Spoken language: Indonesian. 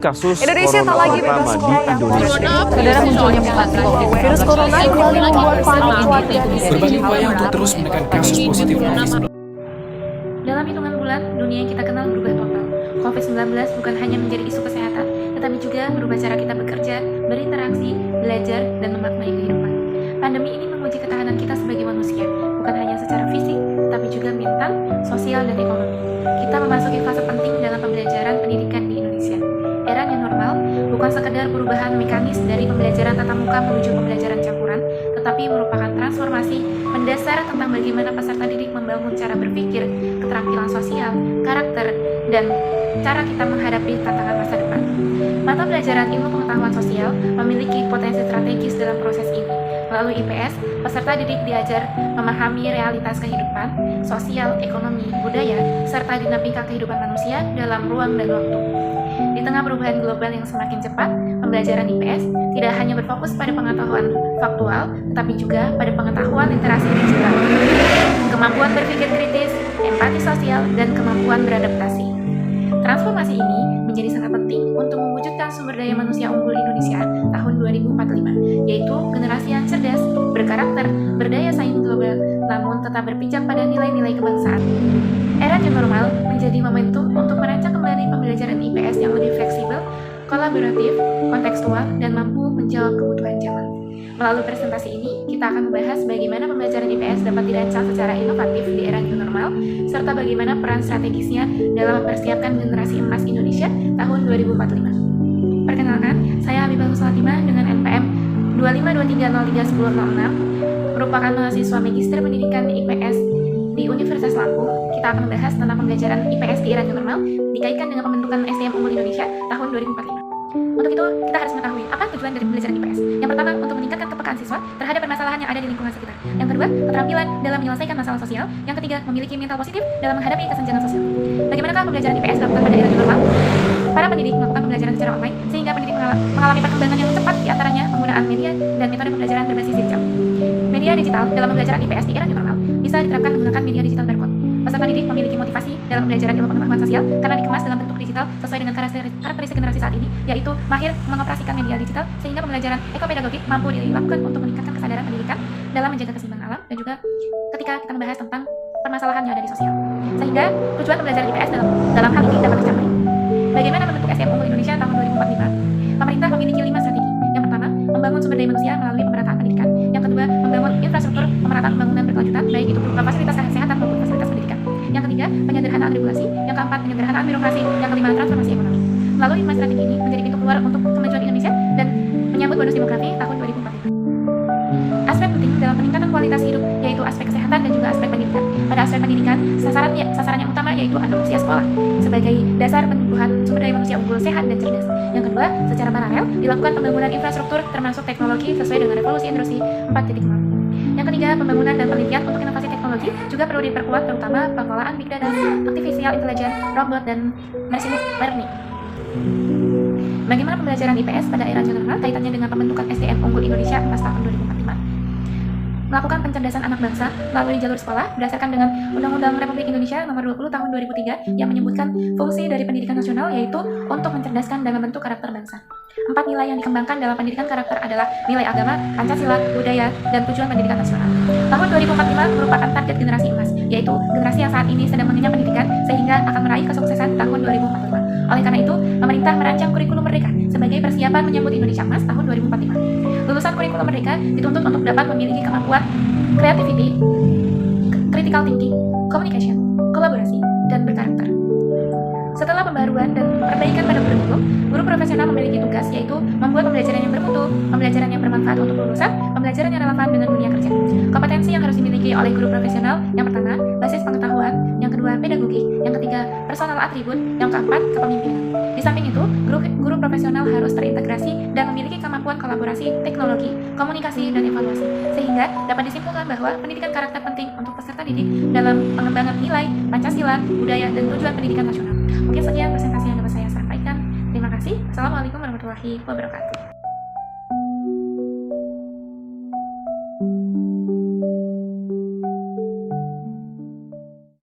Kasus Indonesia tak lagi bebas pertama sekolah di Indonesia. Saudara munculnya mutasi virus corona kembali membuat panik warga. Berbagai upaya untuk terus menekan kasus positif COVID-19. Dalam hitungan bulan, dunia yang kita kenal berubah total. COVID-19 bukan hanya menjadi isu kesehatan, tetapi juga merubah cara kita bekerja, berinteraksi, belajar, dan memaknai kehidupan. Pandemi ini menguji ketahanan kita sebagai manusia, bukan hanya secara fisik, tapi juga mental, sosial, dan ekonomi. Kita memasuki fase penting dalam pembelajaran pendidikan di Indonesia. Era new normal bukan sekedar perubahan mekanis dari pembelajaran tatap muka menuju pembelajaran campuran, tetapi merupakan transformasi mendasar tentang bagaimana peserta didik membangun cara berpikir, keterampilan sosial, karakter, dan cara kita menghadapi tantangan masa depan. Mata pelajaran ilmu pengetahuan sosial memiliki potensi strategis dalam proses ini. Melalui IPS, peserta didik diajar memahami realitas kehidupan, sosial, ekonomi, budaya, serta dinamika kehidupan manusia dalam ruang dan waktu. Di tengah perubahan global yang semakin cepat, pembelajaran IPS tidak hanya berfokus pada pengetahuan faktual, tetapi juga pada pengetahuan literasi digital, kemampuan berpikir kritis, empati sosial, dan kemampuan beradaptasi. Transformasi ini menjadi sangat penting untuk mewujudkan sumber daya manusia unggul Indonesia tahun 2045, yaitu generasi yang cerdas, berkarakter, berdaya saing global, namun tetap berpijak pada nilai-nilai kebangsaan. Era new normal menjadi momentum untuk merancang kembali pembelajaran IPS yang lebih fleksibel, kolaboratif, kontekstual, dan mampu menjawab kebutuhan zaman. Melalui presentasi ini, kita akan membahas bagaimana pembelajaran IPS dapat dirancang secara inovatif di era new normal, serta bagaimana peran strategisnya dalam mempersiapkan generasi emas Indonesia tahun 2045. Perkenalkan, saya Habibah Husnatimah dengan NPM 252303106, merupakan mahasiswa Magister Pendidikan IPS di Universitas Lampung. Kita akan membahas tentang pembelajaran IPS di era new normal dikaitkan dengan pembentukan SDM unggul Indonesia tahun 2045. Untuk itu, kita harus mengetahui apa tujuan dari pembelajaran IPS. Yang pertama, untuk meningkatkan kepekaan siswa terhadap permasalahan yang ada di lingkungan sekitar. Yang kedua, keterampilan dalam menyelesaikan masalah sosial. Yang ketiga, memiliki mental positif dalam menghadapi kesenjangan sosial. Bagaimanakah pembelajaran IPS dilakukan pada era new normal? Para pendidik melakukan pembelajaran secara online, sehingga pendidik mengalami perkembangan yang cepat, di antaranya penggunaan media dan metode pembelajaran berbasis digital. Media digital dalam pembelajaran IPS di era new normal bisa diterapkan menggunakan media digital barcode. Peserta didik memiliki motivasi dalam pembelajaran ilmu pengetahuan sosial karena dikemas dalam bentuk digital sesuai dengan karakteristik generasi saat ini, yaitu mahir mengoperasikan media digital, sehingga pembelajaran ekopedagogik mampu dilakukan untuk meningkatkan kesadaran pendidikan dalam menjaga keseimbangan alam, dan juga ketika kita membahas tentang permasalahan yang ada di sosial. Sehingga tujuan pembelajaran IPS dalam hal ini dapat tercapai. Bagaimana membentuk SDM unggul Indonesia tahun 2045? Pemerintah memiliki 5 strategi. Yang pertama, membangun sumber daya manusia melalui pemerataan pendidikan. Yang kedua, membangun infrastruktur pemerataan pembangunan berkelanjutan, baik itu berupa fasilitas kesehatan maupun fasilitas pendidikan. Yang ketiga, penyederhanaan regulasi. Yang keempat, penyederhanaan birokrasi. Yang kelima, transformasi ekonomi. Melalui 5 strategi ini menjadi pintu keluar untuk kemajuan Indonesia dan menyambut bonus demografi tahun 2045. Aspek penting dalam peningkatan kualitas hidup yaitu aspek kesehatan dan juga aspek pendidikan. Pada aspek pendidikan, sasaran yang utama yaitu anak usia sekolah sebagai dasar penumbuhan sumber daya manusia unggul, sehat, dan cerdas. Yang kedua, secara paralel dilakukan pembangunan infrastruktur termasuk teknologi sesuai dengan revolusi industri 4.0. Yang ketiga, pembangunan dan penelitian untuk inovasi teknologi juga perlu diperkuat, terutama pengelolaan big data, artificial intelligence, robot, dan machine learning. Bagaimana pembelajaran IPS pada era new normal kaitannya dengan pembentukan SDM unggul Indonesia emas tahun 2045? Melakukan pencerdasan anak bangsa melalui jalur sekolah berdasarkan dengan Undang-Undang Republik Indonesia Nomor 20 Tahun 2003 yang menyebutkan fungsi dari pendidikan nasional yaitu untuk mencerdaskan dan membentuk karakter bangsa. 4 nilai yang dikembangkan dalam pendidikan karakter adalah nilai agama, Pancasila, budaya, dan tujuan pendidikan nasional. Tahun 2045 merupakan target generasi emas, yaitu generasi yang saat ini sedang mengenyam pendidikan sehingga akan meraih kesuksesan tahun 2045. Oleh karena itu, pemerintah merancang kurikulum merdeka sebagai persiapan menyambut Indonesia emas tahun 2045. Lulusan kurikulum merdeka dituntut untuk dapat memiliki kemampuan creativity, critical thinking, communication, kolaborasi, dan berkarakter. Setelah pembaruan dan perbaikan pada kurikulum, guru profesional memiliki tugas yaitu membuat pembelajaran yang bermutu, pembelajaran yang bermanfaat untuk lulusan, pembelajaran yang relevan dengan dunia kerja. Kompetensi yang harus dimiliki oleh guru profesional, yang pertama, basis pengetahuan, yang kedua, pedagogik, yang ketiga, personal atribut, yang keempat, kepemimpinan. Di samping itu, guru profesional harus terintegrasi dan memiliki kemampuan kolaborasi, teknologi, komunikasi, dan evaluasi, sehingga dapat disimpulkan bahwa pendidikan karakter penting untuk peserta didik dalam pengembangan nilai, Pancasila, budaya, dan tujuan pendidikan nasional. Mungkin sekian presentasi yang dapat saya sampaikan. Terima kasih. Assalamualaikum warahmatullahi wabarakatuh.